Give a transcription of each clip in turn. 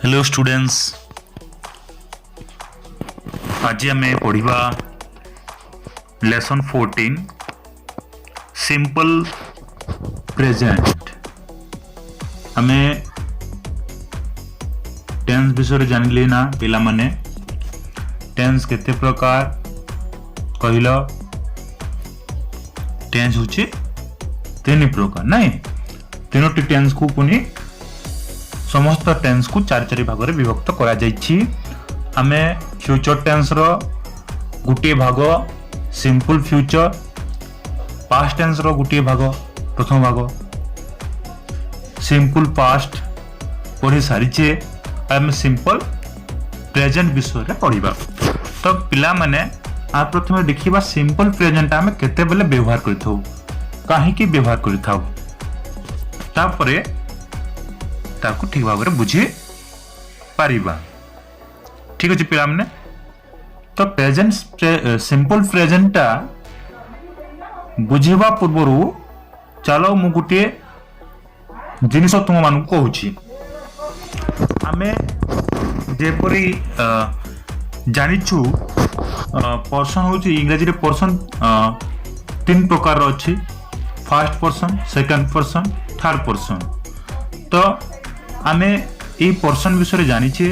Hello students, आज आम पढ़ा लेसन 14 सिंपल प्रेजेंट। आम टेंस विषय जानिले ना पिला माने। टेंस केते प्रकार कहल? टेंस होची तीन प्रकार नहीं, तीनोटी टेंस को पुनी समस्त टेंस को चार चार भाग में विभक्त करा जाइछि। आमे फ्यूचर टेंस रो गुटे भाग सिंपल फ्यूचर, पास्ट टेंस रो गुटे भाग प्रथम भाग सिंपल पास्ट पढ़ी सारीचे। आमे सिंपल प्रेजेंट विषय रे पढ़िबा। तो पिला माने आ प्रथमे देखिबा सिंपल प्रेजेंट आमे केते बेले व्यवहार करिथौ, काहे की व्यवहार करिथौ, तापरे ताकू ठीक भाव में बुझी पारिबा। ठीक अछि पिला माने। तो प्रेजेंट सिंपल प्रेजेंटा बुझिबा पूर्वरु चलो मु गुटे जिनिस तुम मान कहूची। आमे जेपरी जानिछु पर्सन होची इंग्रजी रे पर्सन तीन प्रकार अछि, first person, second person, third person. तो आमे ए पर्सन विषय जानिछे।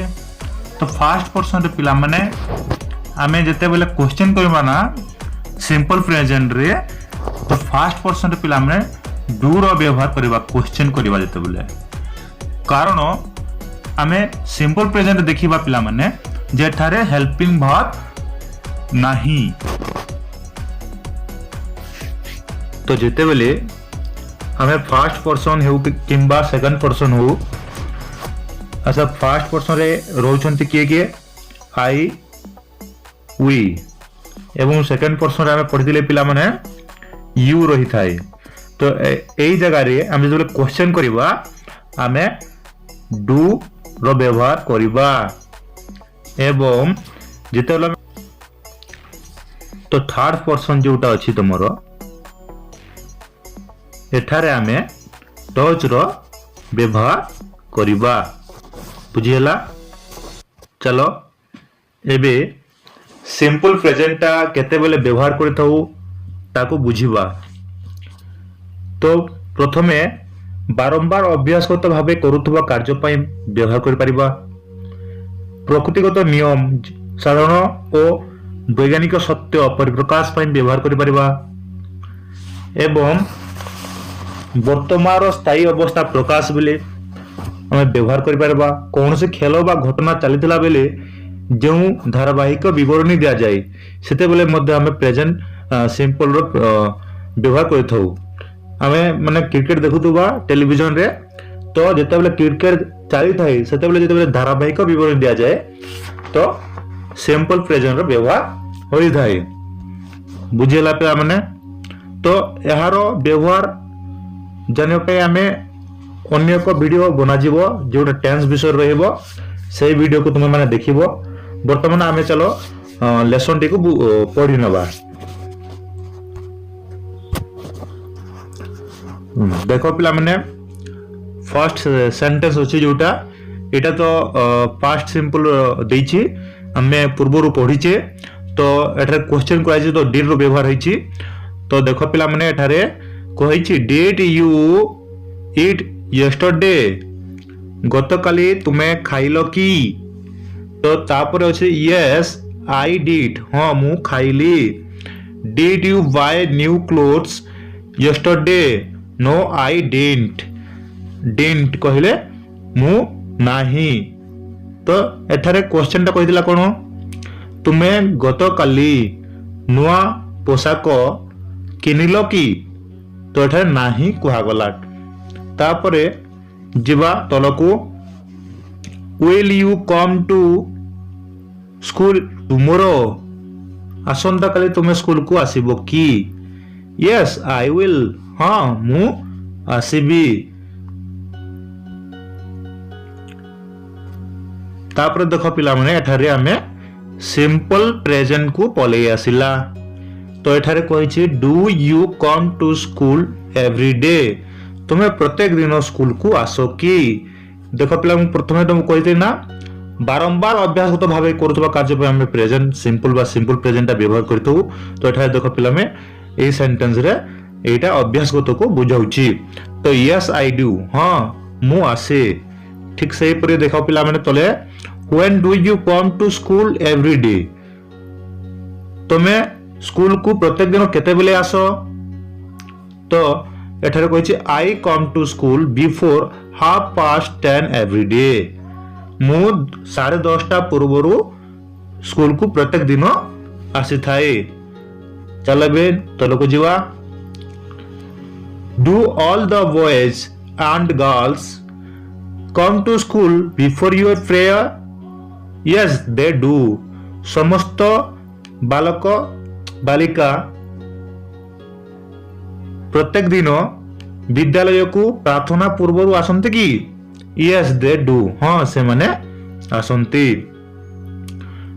तो फर्स्ट पर्सन रे पिला माने आमे जते बेले क्वेश्चन करबा ना सिंपल प्रेजेंट रे, तो फर्स्ट पर्सन रे पिला माने डू रो व्यवहार करबा क्वेश्चन करबा जते बेले। कारण आमे सिंपल प्रेजेंट देखिबा पिला माने जेठारे हेल्पिंग वर्ब नाही। तो जते बेले हमें फर्स्ट पर्सन हो किंबा सेकंड पर्सन हो, अच्छा फर्स्ट पर्सन रे रोचंती किए किए आई वी, एवं सेकंड पर्सन रे हमें पढ़िदिले पिला माने यू रही थाए। तो एई जगह रे हम जो क्वेश्चन करबा हमें डू रो व्यवहार करबा। एवं जेते तो थर्ड पर्सन जोटा अछि तमरो एठारे आमे टच रो व्यवहार करिबा। बुझियला? चलो एबे सिंपल प्रेजेंटा केते बेले व्यवहार करिथौ ताको बुझिबा। तो प्रथमे बारंबार अभ्यासगत भावे करुथबा कार्य पई व्यवहार करि परिबा। प्रकृतिगत नियम, साधारण और वैज्ञानिक सत्य परिप्रकाश पई व्यवहार करि परिबा। एवं वर्तमान स्थायी अवस्था प्रकाश बेले हमें व्यवहार कर पारबा। कौन से खेल बा घटना चलीथिला बेले जो धारावाहिक विवरणी दिया जाए सेते बेले मध्य हमें प्रेजेंट सिंपल रो व्यवहार करथौ। हमें माने क्रिकेट देखुथबा टेलीविजन रे, तो जेते बेले क्रिकेट चली थाए सेते बेले जेते बेले धारावाहिक विवरणी दिया जाए तो सिंपल प्रेजेंट रो व्यवहार होई थाए। बुझियला पे माने। तो एहारो व्यवहार जानियो पे हमें अन्य एक वीडियो बना जीवो जो टेंस विषय रहइबो, से वीडियो को तुम माने देखिबो। वर्तमान आमे चलो लेसन टी को पढ़ी नबा। देखो पिला माने फर्स्ट सेंटेंस अछि जोटा एटा तो पास्ट सिंपल देछि, हमें पूर्वरु पढ़िचे। तो एठारे क्वेश्चन कराइछि तो डिड रो व्यवहार होइछि। तो देखो पिला माने एठारे कहिछि डिड यू ईट यस्टरडे, गतकाली तुम्हें खाइलो की। तो तापर अछि यस आई डिड, हाँ मु खाइली। Did you buy new clothes yesterday, no I didn't. Didn't कहले मु नाही। तो एठारे क्वेश्चन टा कहिदिला कोन, तुम्हें गतकाली नुआ पोशाक किनिलो की। तो एठारे नाही कुहा गला। तापरे जिबा तलकू will you come to school tomorrow, आसंता काली तुमे स्कूल को आसीबो की। यस आई विल, हाँ मु आसीबी। तापरे देखो पिला माने एठारे आमे सिंपल प्रेजेंट को पले आसिला। तो एठारे कहिछि do you come to school every day, तुम्हें प्रत्येक दिन स्कूल को आसो की। देख पिला प्रथम तुमको कही ना बारंबार अभ्यासगत भाव करुवा कार्य आम प्रेजेंट सिंपल बा सिंपल प्रेजेंट व्यवहार करूँ। तो ये देख पिला ये सेंटेंस रे एटा अभ्यासगत को बुझाऊँ। तो यस आई डू, हाँ मु आसे। ठीक से ही देख पिला मैंने तले when do you come to school every day, तुम्हें स्कूल को प्रत्येक दिन केते बेले आस। तो एठारे कहिछि I come to school before 10:30 every day, मु 10:30 पूर्व स्कूल को प्रत्येक दिन आसी थाए। चल बे तल को जीवा। Do all the boys and girls come to school before your prayer? Yes they do, समस्त बालक बालिका प्रत्येक दिन विद्यालय को प्रार्थना पूर्व आसंती कि? यस दे डू, हाँ से माने आसंती।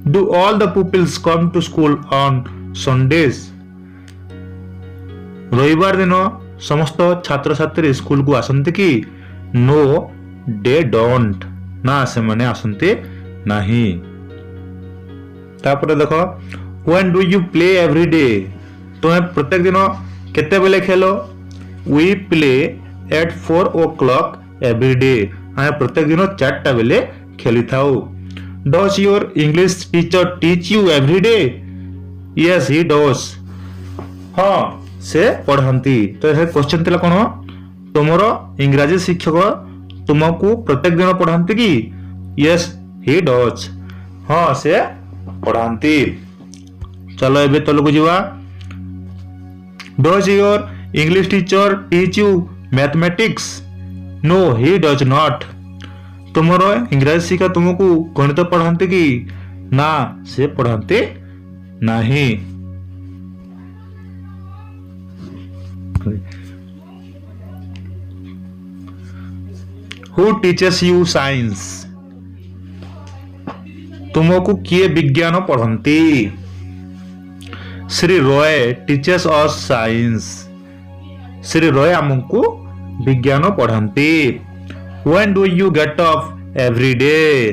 Do all the peoples come to school on Sundays? रविवार दिन समस्त छात्र छात्री स्कूल को आसंती कि? नो दे डोंट, ना से माने आसंती नहीं। तापर देखो when do you play every day, तुम्हें प्रत्येक दिन केते बेले खेलो? We play at 4 o'clock every day, हमें प्रत्येक दिन 4टा बेले खेली थाउ। Does your English teacher teach you every day? Yes he does, हाँ से पढ़ाती। तो ये क्वेश्चन थिला कोन, तुमरो इंग्रजी शिक्षक तुमको प्रत्येक दिन पढ़ाती कि? यस ही डज, हाँ से पढ़ाती। चलो एबे तलको जीवा। Does your English teacher teach you mathematics? No he does not, तुमरो इंग्रजी शिक्षक तुमको गणित पढ़ाते कि? ना से पढ़ाते नहीं। Who teaches you science? तुमको किए विज्ञान पढ़ाती? Shri Roy teachers us science, Shri Roy हमको विज्ञान पढ़ाती। When do you get up every day,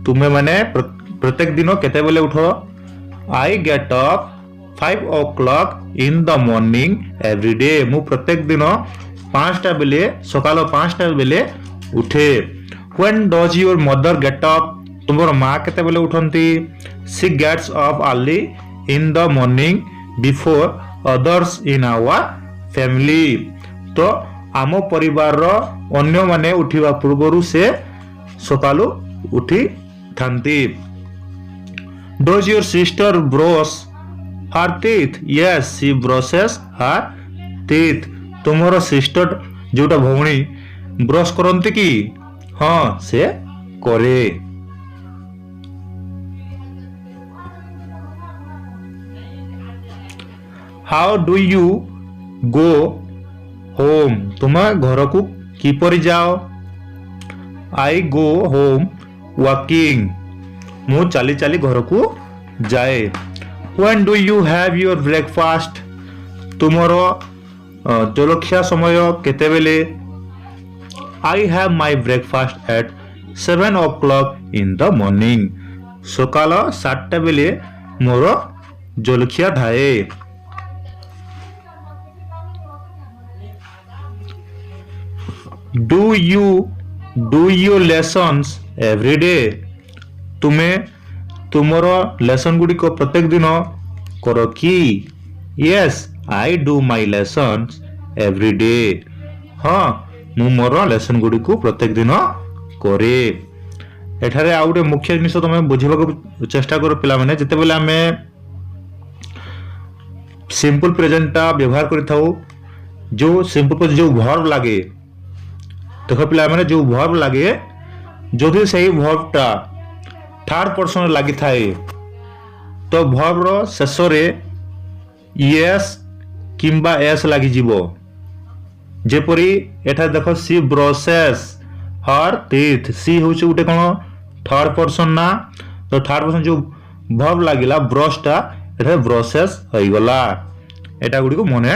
तुम्हें माने प्रत्येक दिन केते बेले उठो? I get up 5 o'clock in the morning every day, मु प्रत्येक दिन 5टा बेले सकाल 5टा बेले उठे। When does your mother get up, तुमर माँ केते बेले उठंती? She gets up early in the morning before others in our family, तो आम परिवार अन्य माने उठिबा पूर्वरु से सकालु उठी थांती। Does your sister brush her teeth? Yes she brushes her teeth, तुमर सिस्टर जोटा भौणी ब्रश करंती कि? हाँ से करे। How do you go home, तुम घर को किपरि जाओ? आई गो होम वॉकिंग, मु चली चली घर को जाए। When do you have your breakfast, तुमरो जलखिया समय केते बेले? I have my breakfast at 7 o'clock in the morning, सकाल 7टा बेले मोर जलखिया थाए। Do you do your lessons every day, तुम्हें तुमर लेसन गुडी को प्रत्येक दिन करो कि? Yes I do my lessons every day, हाँ मु मोर लेसन गुडी को प्रत्येक दिन करे। एठारे आ गोटे मुख्य जिनिस तुम बुझा चेष्टा कर पिला माने, जेते बेले आमे सिंपल प्रेजेंटा व्यवहार करिथाउ, जो सिंपल प्रेजेंट जो वर्ब लागे, देखो पिला माने जो वर्ब लागे जदि सही वर्बटा थर्ड पर्सन लगी थाए तो वर्ब रो शेष रे यस किंबा एस लगी जीवो। जेपरी एठा देखो सी ब्रशेस हर टीथ, सी होचे उटे कोन थर्ड पर्सन ना, तो थर्ड पर्सन जो वर्ब लागिला ब्रशटा एठा ब्रशेस होई गला। एटा गुडी को मने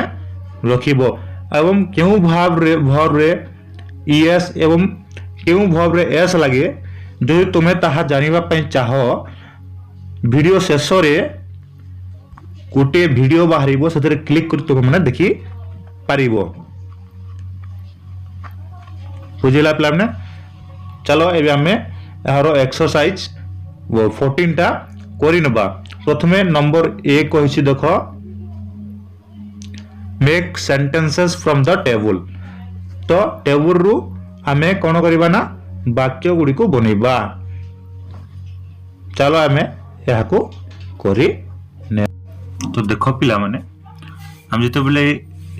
रखिबो। एवं केउ वर्ब रे यस एवं केउ वर्ब रे एस लागे जदि तुमे ताहा जानिबा पई चाह वीडियो शेष रे गोटे वीडियो बाहरिबो सेतरे क्लिक कर तुम माने देखि पारिबो। बुझिला पिला माने चलो एबे हमें यारो एक्सरसाइज 14 टा करि नबा। प्रथमे नंबर 1 कहिछि देखो make sentences from the table. तो टेबल रु हमें कोन करबा ना वाक्य गुडी को बनेबा। चलो हमें यहा को करि ने। तो देखो पिला माने हम जते बेले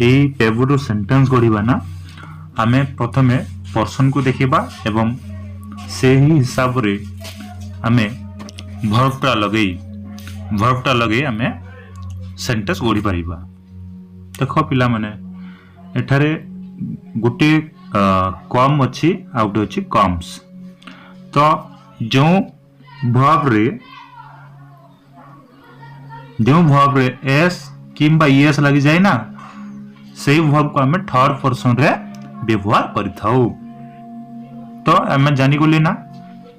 एई टेबल रु सेंटेंस गढिबा ना हमें प्रथमे पर्सन को देखिबा एवं से ही हिसाब रे हमें वर्बटा लगे हमें सेंटेंस गढि परिबा। देखो पिला माने एठारे गुटे कम अच्छी आउट अच्छी कम्स। तो जो वर्ब रे एस किंबा ईएस लगी जाए ना सही वर्ब को हमें थर्ड पर्सन रे व्यवहार करिथाउ। तो हमें जानि गले ना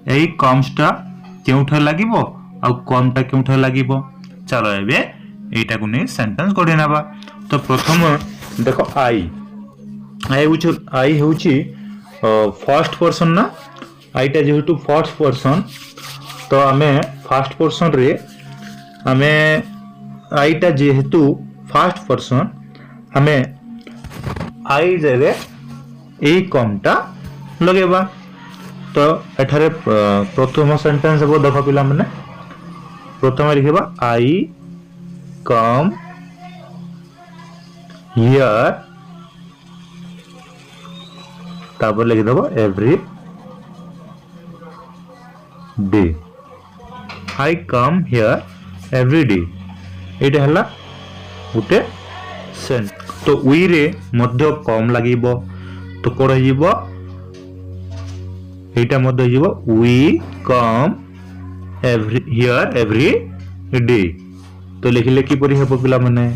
एई कम्सटा केउठे लागिबो आ कमटा केउठे लागिबो। चलो एबे एटा को नै सेंटेंस गढि नबा। तो प्रथम देखो आई होची फर्स्ट पर्सन ना आईटा जेहेतु फर्स्ट पर्सन तो हमें फर्स्ट पर्सन रे हमें आईटा जेहेतु फर्स्ट पर्सन हमें आई जगह ए कमटा लगेबा। तो एठारे प्रथम सेंटेंस हो देखो पिला माने प्रथम लिखबा आई कम हियर तापर लिख दबो every day. I come here every day एटा हला गुटे सेंट। तो वी रे मध्य कम लागिबो तो कोड हिबो एटा मध्य हिबो we come every here every day. तो लिखले कि परि हेबो पिला माने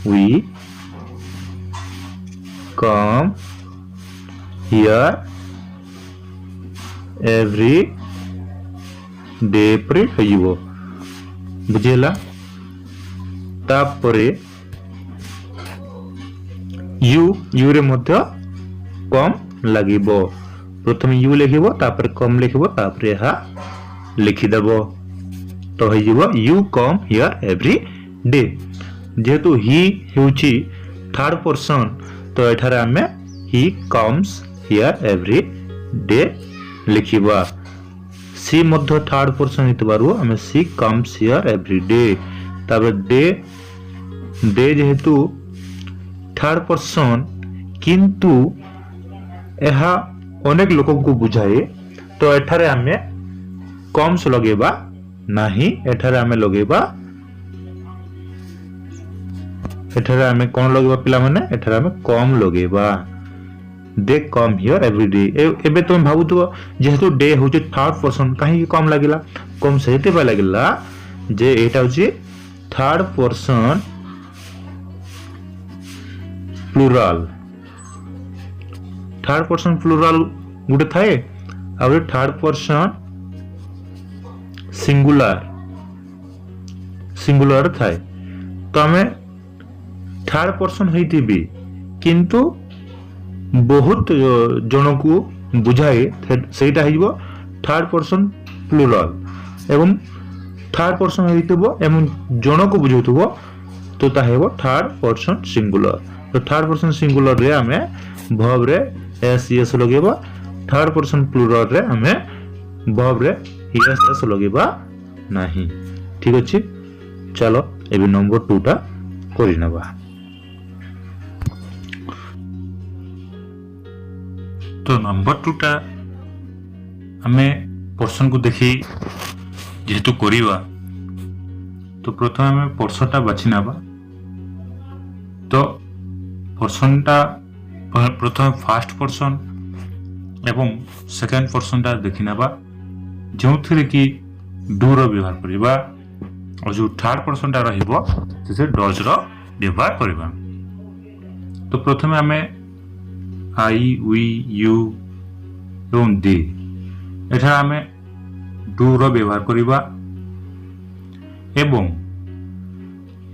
we come here every day परि होइबो। बुझिला। तापरे यू रे मध्य कम लागिबो। प्रथम यू लिखिबो तापर कम लिखिबो तापर यहा लिखि देबो। तो होइबो you come here every day. जेहेतु ही हेउची थर्ड पर्सन तो एठारे हमें he comes here every day लिखिबा। सी मध्य थर्ड पर्सन हितबारु हमें she comes here every day. तापर डे जेहेतु थर्ड पर्सन किंतु एहा अनेक लोगों को बुझाए तो एठारे हमें कम्स लगेबा नाही। एठारे हमें लगेबा एठारे हमें कौन लगेबा पिला माने एठारे हमें कम लगेबा। दे कम हियर एवरी डे। एबे तुम भाबुथबो जेहेतु डे होचे थर्ड पर्सन काहे कम लागिला कम सेते पय लागिला जे एटा होची third person plural. Third person plural गुटे थाए आ थर्ड पर्सन सिंगुलर थाए। तो हमें थर्ड पर्सन होइथिबी किंतु बहुत जन को बुझाए सेटा हिबो थर्ड पर्सन प्लुरल एवं थर्ड पर्सन होइथिबो एवं जन को बुझौथिबो तो ता हेबो थर्ड पर्सन सिंगुलर। तो थर्ड पर्सन सिंगुलर रे हमें वर्ब रे एस एस लगेबा। थर्ड पर्सन प्लुरल रे हमें वर्ब रे एस एस लगेबा नाही। ठीक अछि। चलो एबे नंबर 2 टा करि नबा। तो नंबर 2 टा हमें पर्सन को देखि जेहेतु करिबा तो प्रथम हमें पर्सन टा बाछि नबा। तो पर्सन टा प्रथम फर्स्ट पर्सन एवं सेकंड पर्सन टा देखि नबा जो थरे कि डू रो व्यवहार करिबा और जो थर्ड पर्सन टा रहिबो से डज रो व्यवहार करिबा। तो प्रथमे हमें आई वी यू एवं दे एठा आमे डू रो व्यवहार करिबा एवं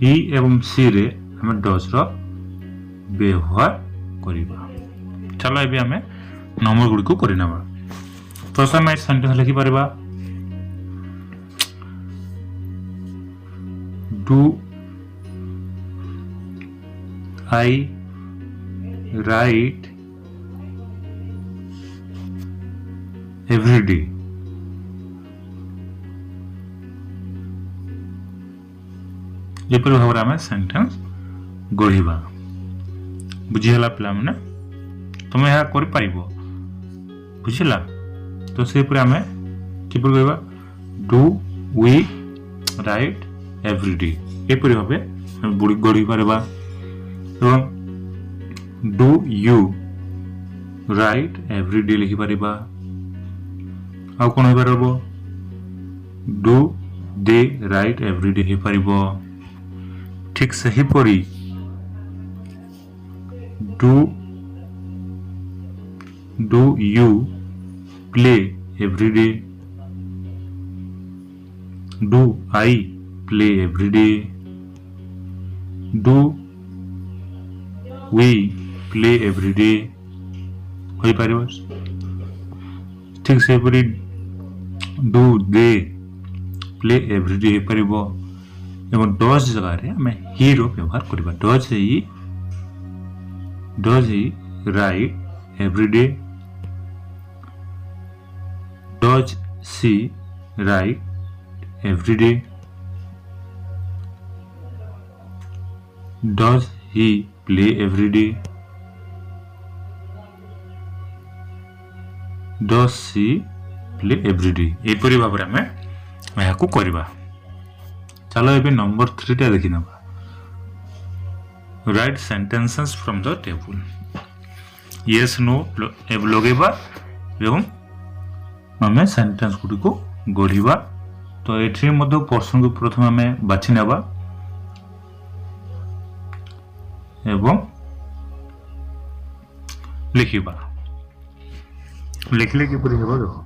ही एवं सी रे आमे डज रो व्यवहार करिबा। चलो एबे आमे नंबर गुडी को करि नबा। फर्स्ट आमे सेंटेंस लिखि परबा do I write every day? एपर भाव आम सेंटेंस गढ़ा बुझीगला पिला माने तुम यह कर बुझला। तो से आम किपर कहवा do we write every day एपरी भाव गढ़ी पारा। Do you write every day लिखि पारिबा। आउ कोन होय परबो do they write every day हे पारिबो। ठीक सही परी do you play every day. Do I play every day. Do we play every day होई पारिबो। ठीक से परी do they play every day होई पारिबो एवं डज जगह रे हमें ही रो व्यवहार करबा। Does he right every day. Does she right every day. Does he play every day? Does she play every day? एपरी भाव में यह को करबा। चलो एबे नंबर 3 टा देखि नबा। Write sentences from the table. Yes no लगेबा एवं हमें सेंटेंस गुडी को गढ़िबा। तो एठी मध्य पर्सन को प्रथम हमें बाछि नेबा एवं लिखिबा। लिखले कि परि हेबो देखो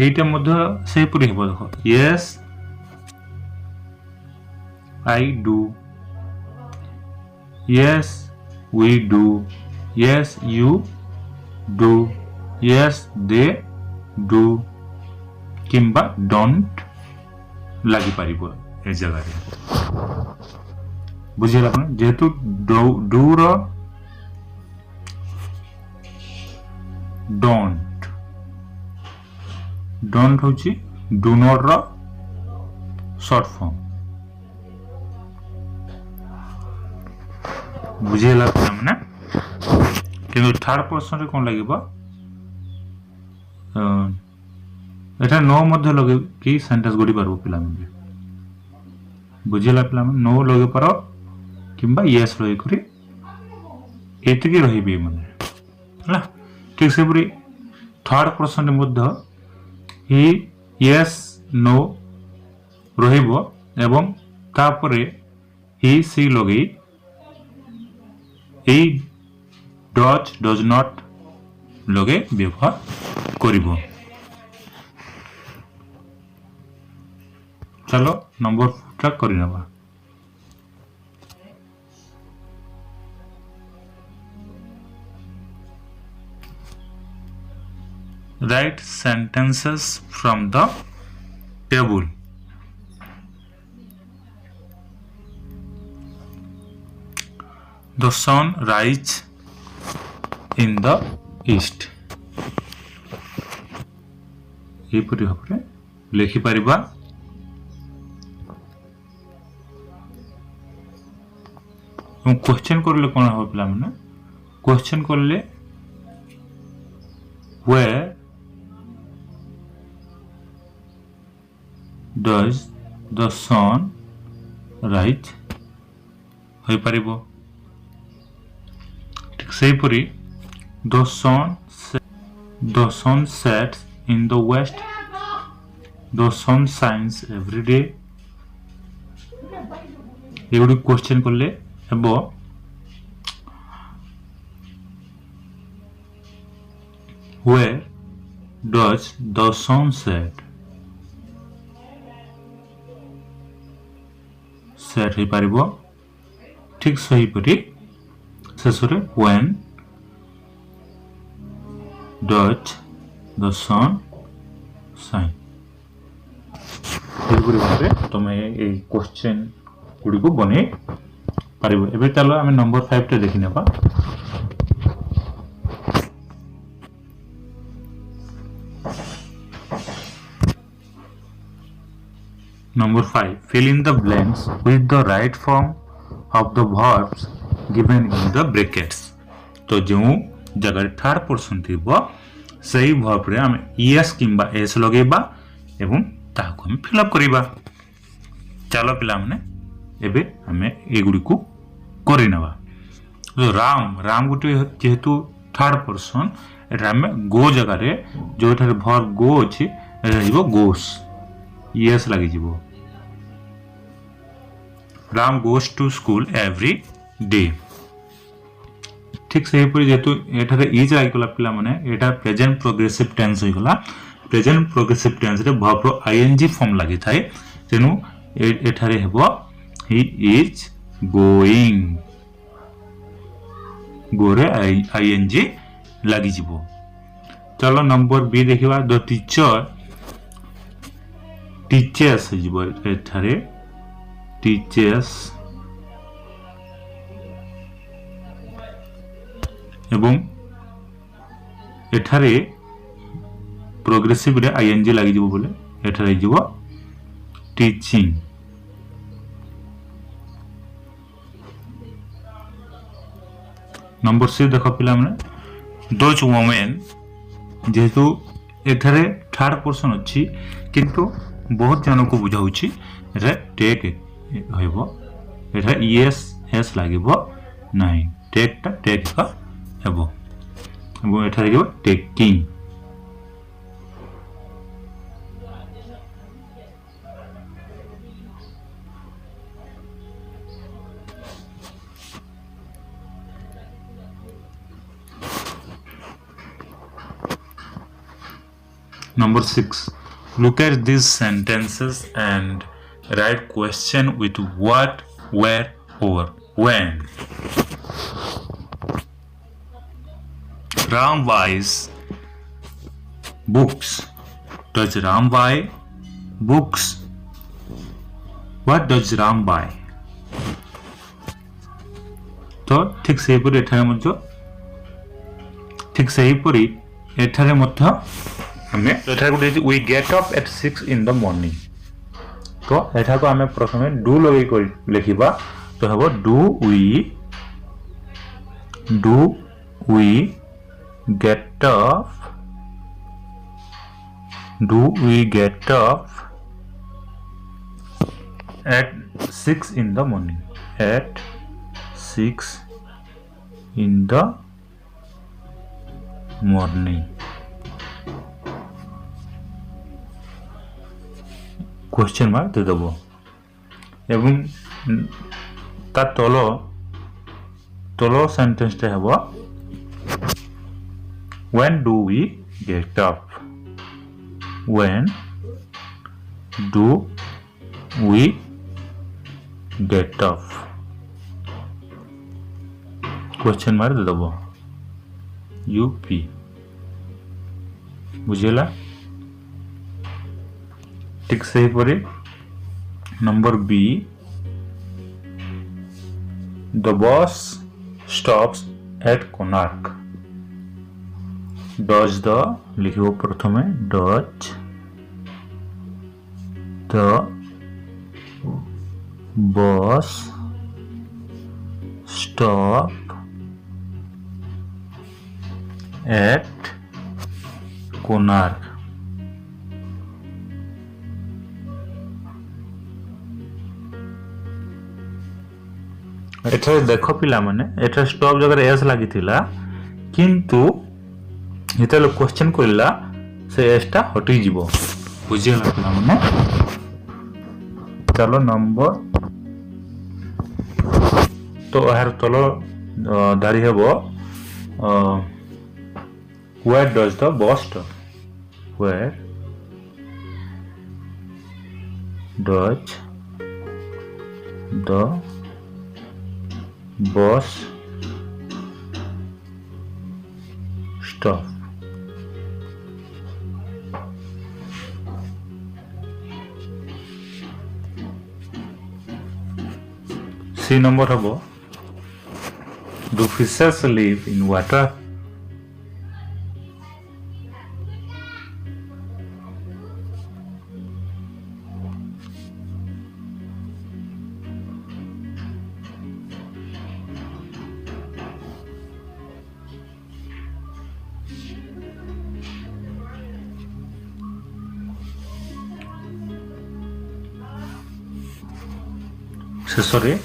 एटा मध्य से परि हेबो देखो yes I do. Yes we do. Yes you do. Yes they do किंबा डोंट लगी पारिबो ए जगह रे। बुझिला अपन जेतु डू रो डोंट होची डू नॉट रो शॉर्ट फॉर्म। बुझिला माने किंतु थर्ड पर्सन रे कोन लागिबो एटा नो मध्य लगे कि सेंटेंस गढ़ी पारबो पिला मन। बुझिला पिला मन नो लगे पारो किंबा यस लगे करी एतकी रहिबे माने हला। ठीक से पूरी थर्ड पर्सन रे मध्य ही यस नो रहिबो एवं तापरे ही सी लगे ही डज नॉट लगे व्यवहार करिबो। चलो नंबर 4 करि नबा। Write sentences from the table. The sun rises in the east. ये परि भाबरे लेखि परिबा। क्वेश्चन करले कोन हो पिला माने क्वेश्चन करले where does the sun rise होई परिबो। ठीक सेही परि the sun sets in the west. The sun shines every day। ये गुडी क्वेश्चन करले हेबो where does the sun set ହେଇ ପାରିବ ଠିକ ସେହିପରି ଶେଷରେ when does the sun shine ଏହିପରି ଭାବରେ ତମେ ଏଇ କ୍ୱେଶ୍ଚନ ଗୁଡ଼ିକୁ ବନେଇ ପାରିବ। ଏବେ ଚାଲ ଆମେ ନମ୍ବର 5 ଟେ ଦେଖି ନେବା। Number 5. Fill in the blanks with the right form of the verbs given in the brackets. तो जो जगह थर्ड पर्सन थिबो सही वर्ब रे हम yes किंबा s लगेबा एवं ताको हम फिल अप करिबा। चलो पिला माने एबे हमें एगुडी को करि नबा। तो राम गुटे जेहेतु थर्ड पर्सन एटा हमें गो जगह रे जो थारे वर्ब गो अछि एटा हिबो गोस yes लागि जिवो। Ram goes to school every day ठीक से परि जेतु एठारे इज आइ गला पिला माने एटा प्रेजेंट प्रोग्रेसिव टेंस होई गला। प्रेजेंट प्रोग्रेसिव टेंस रे वर्ब रो आईएनजी फॉर्म लागि थाए तेनु एठारे हेबो he is going Gore ING लागि जिवो। चलो नंबर बी देखिबा द टीचर टीचर्स जिवो एठारे टीचर्स एवं एठारे प्रोग्रेसिव रे आईएनजी लागि जिवो बोले एठारे जिवो टीचिंग। नंबर 6 देखो पिला माने दोज वुमेन जेहेतु एठारे थर्ड पर्सन अछि किंतु बहुत जन को बुझाउछि एटा टेक होइबो एटा yes s लागिबो नाही टेक टा टेक का हेबो एबो एटा लागिबो taking. Number 6. Look at these sentences and write question with what, where, or when. Ram buys books. Does Ram buy books? What does Ram buy? तो ठीक से परि एठारे मध्य ठीक से परि एठारे मध्य हमें एठारे गुटे we get up at 6 in the morning तो एठा को हमें प्रथमे डू लगे कर लिखिबा तो हबो do we get up at 6 in the morning at 6 in the morning question mark दे दबो एवं ता तलो सेंटेंस टे हबो when do we get up when do we get up question mark दे दबो यूपी बुझेला ठीक से परे number B the bus stops at Konark does the लिखिबो प्रथमे does the bus stop at Konark एठे देखो पिला माने एठे स्टॉप जगह एस लागि थिला किंतु जेतेले क्वेश्चन करला से एस टा हटि जीवो बुझियला पिला माने चलो नंबर तो यार तल धारी हेब where does the bus stop? Where does the bus stop? C number habo, do fishes live in water? Sorry,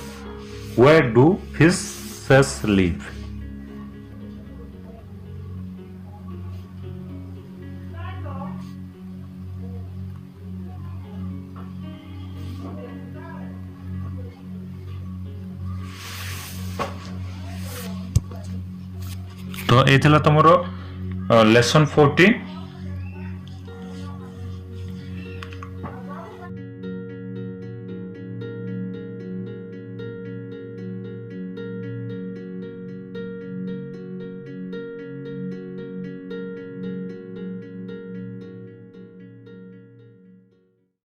where do fishes live? तो ये तुम लेसन 14